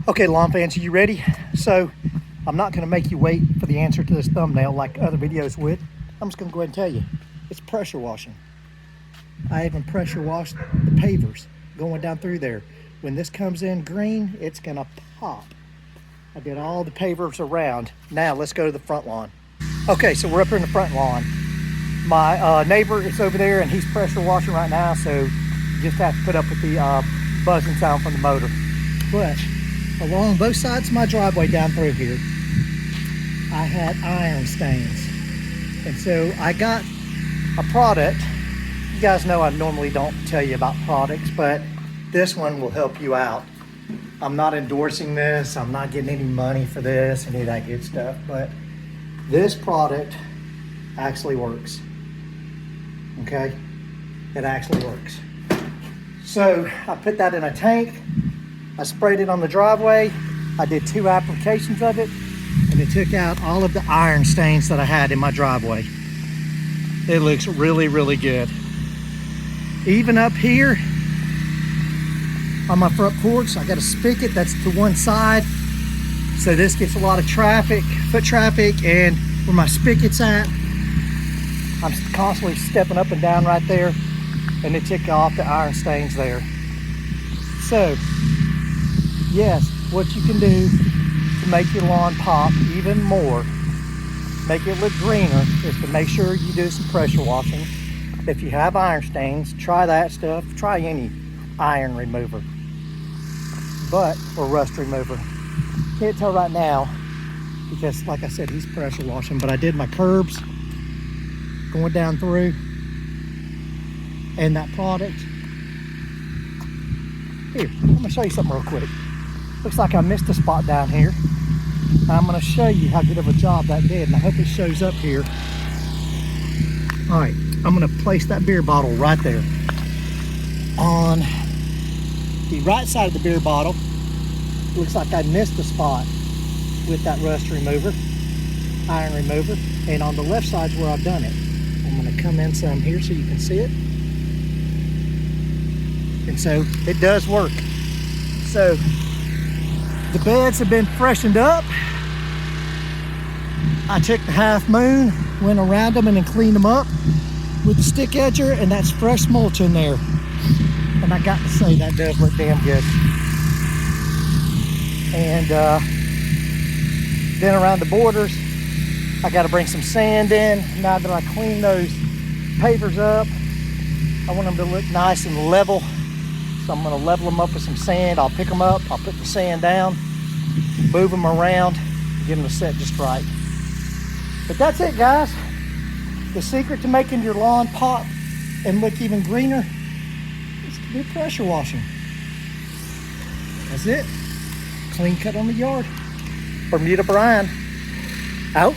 Okay, lawn fans, are you ready? So I'm not gonna make you wait for the answer to this thumbnail like other videos would. I'm just gonna go ahead and tell you, it's pressure washing. I even pressure washed the pavers going down through there. When this comes in green, it's gonna pop. I did all the pavers around. Now let's go to the front lawn. Okay, so we're up here in the front lawn. My neighbor is over there and he's pressure washing right now, so you just have to put up with the buzzing sound from the motor. But along both sides of my driveway down through here, I had iron stains. And so I got a product. You guys know I normally don't tell you about products, but this one will help you out. I'm not endorsing this. I'm not getting any money for this, any of that good stuff, but this product actually works. Okay? It actually works. So I put that in a tank. I sprayed it on the driveway. I did 2 applications of it, and it took out all of the iron stains that I had in my driveway. It looks really, really good. Even up here on my front porch, I got a spigot that's to one side. So this gets a lot of traffic, foot traffic, and where my spigot's at, I'm constantly stepping up and down right there, and it took off the iron stains there. So, yes, what you can do to make your lawn pop even more, make it look greener, is to make sure you do some pressure washing. If you have iron stains, try that stuff. Try any iron remover, or rust remover. Can't tell right now because, like I said, he's pressure washing, but I did my curbs going down through, and that product. Here, let me show you something real quick. Looks like I missed a spot down here. I'm going to show you how good of a job that did, and I hope it shows up here. All right, I'm going to place that beer bottle right there. On the right side of the beer bottle, looks like I missed a spot with that rust remover, iron remover, and on the left side is where I've done it. I'm going to come in some here so you can see it. And so it does work. So the beds have been freshened up. I took the Half Moon, went around them and then cleaned them up with the stick edger, and that's fresh mulch in there. And I got to say, that does look damn good. And then around the borders, I got to bring some sand in. Now that I clean those pavers up, I want them to look nice and level. So I'm going to level them up with some sand. I'll pick them up, I'll put the sand down, move them around, get them to set just right. But that's it, guys. The secret to making your lawn pop and look even greener is to do pressure washing. That's it. Clean cut on the yard. Bermuda Brian, out.